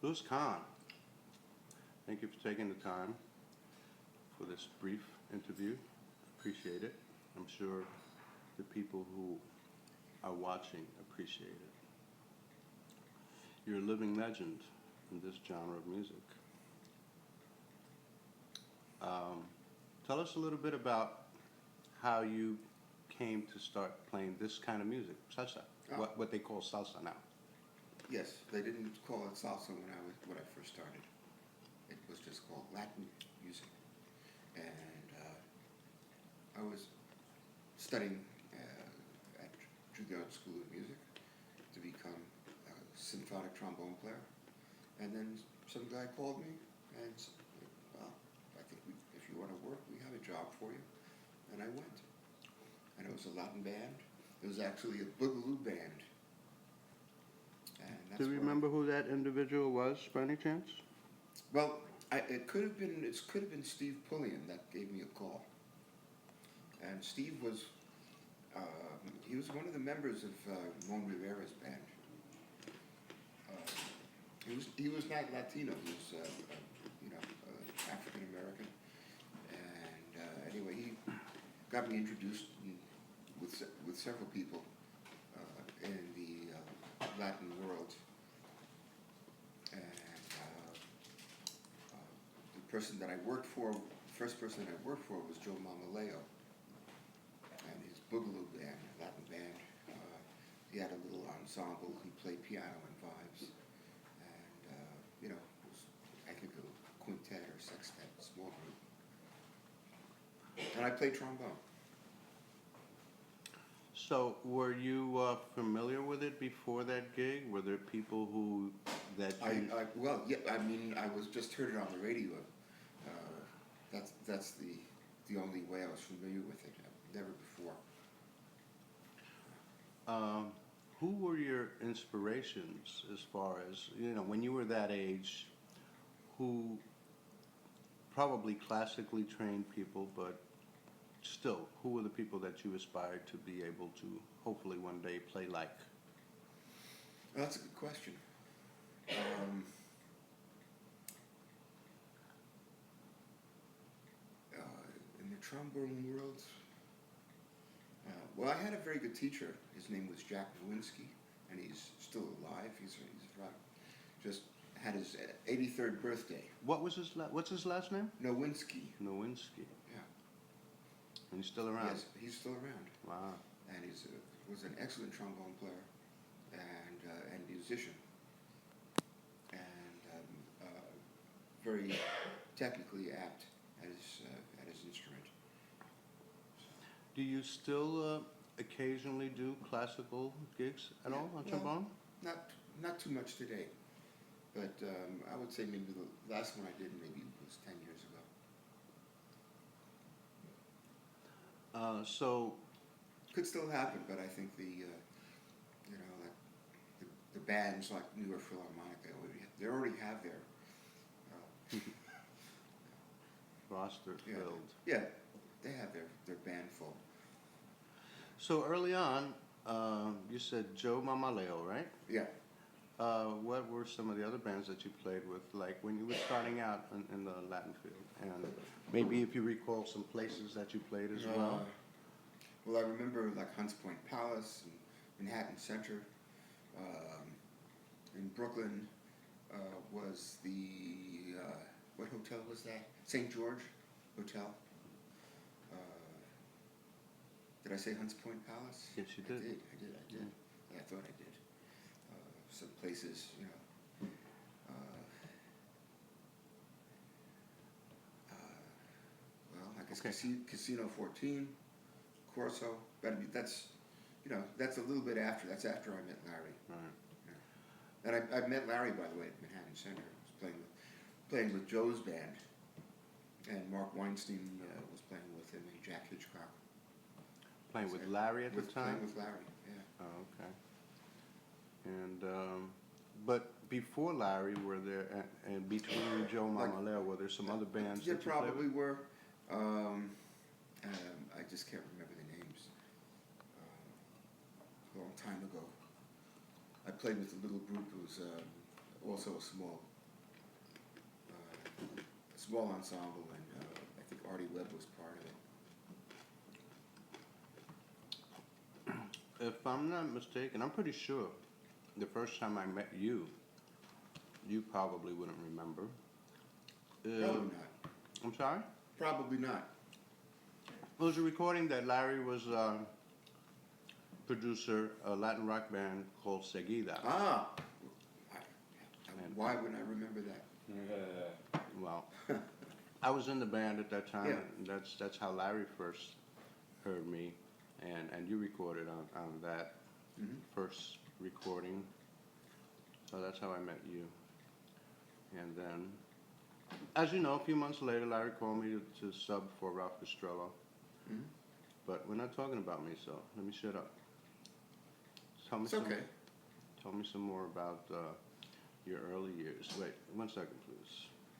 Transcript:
Louis Kahn, thank you for taking the time for this brief interview. Appreciate it. I'm sure the people who are watching appreciate it. You're a living legend in this genre of music. Um, Tell us a little bit about how you came to start playing this kind of music, salsa, Oh, what they call salsa now. yes, they didn't call it salsa when I first started. It was just called Latin music, and I was studying at Juilliard School of Music to become a symphonic trombone player, and then some guy called me and said, "Well, I think if you want to work, we have a job for you," and I went. And it was a Latin band. It was actually a boogaloo band, and that's Do you where remember who that individual was, by any chance? well, it could have been Steve Pulliam that gave me a call, and Steve was he was one of the members of Mon Rivera's band. He was not Latino. He was African American, and anyway, he got me introduced with several people in the Latin world, and the person that I worked for, the first person that I worked for was Joe Mamaleo, and his boogaloo band, Latin band. He had a little ensemble. He played piano and vibes, and it was, I think, a quintet or sextet, small group, and I played trombone. So, were you familiar with it before that gig? Were there people who that you? Well, yeah. I mean, I was just heard it on the radio. That's the only way I was familiar with it. Never before. Um, who were your inspirations as far as when you were that age? Who probably classically trained people, but still, who were the people that you aspired to be able to hopefully one day play like? Well, that's a good question. Um, in the trombone world, well, I had a very good teacher. His name was Jack Nowinski, and he's still alive. He's right. Just had his 83rd birthday. What's his last name? Nowinski. Nowinski. Yeah. And he's still around. Yes, he's still around. Wow. And he was an excellent trombone player and musician, and very technically apt at his instrument. Do you still occasionally do classical gigs at all on trombone? Not too much today, but I would say maybe the last one I did maybe was 10 years ago. So Could still happen, but I think like the bands like New York Philharmonic, they already have their roster yeah, filled. yeah, they have their band full. So early on, you said Joe Mamaleo, right? Yeah. What were some of the other bands that you played with, like when you were starting out in the Latin field? And maybe if you recall some places that you played as well. Well, I remember like Hunts Point Palace and Manhattan Center. In Brooklyn was the what hotel was that? St. George Hotel. Did I say Hunts Point Palace? Yes, you did. I did. Yeah. Yeah, I thought I did. Some places, well, I guess Okay. Casino 14, Corso. But that's a little bit after. That's after I met Larry. Right. Yeah. And I met Larry, by the way, at Manhattan Center. I was playing with Joe's band, and Mark Weinstein was playing with him, and Jack Hitchcock. Playing with Larry at the time? Playing with Larry, yeah. Oh, okay. And but before Larry, were there and between Joe Mamaleo, were there some other bands There that you played probably with? were. I just can't remember the names. A long time ago. I played with a little group. It was also a small ensemble, and I think Artie Webb was part of it. If I'm not mistaken, I'm pretty sure the first time I met you, you probably wouldn't remember. Probably not. I'm sorry? Probably not. It was a recording that Larry was producer, a Latin rock band called Seguida. Ah! Why wouldn't I remember that? Well, I was in the band at that time, Yeah. and that's how Larry first heard me, and you recorded on that first recording. So that's how I met you. And then, as you know, a few months later, Larry called me to sub for Ralph Castrello. Mhm. But we're not talking about me, so let me shut up. Tell me It's okay. Tell me some more about your early years. Wait, 1 second, please.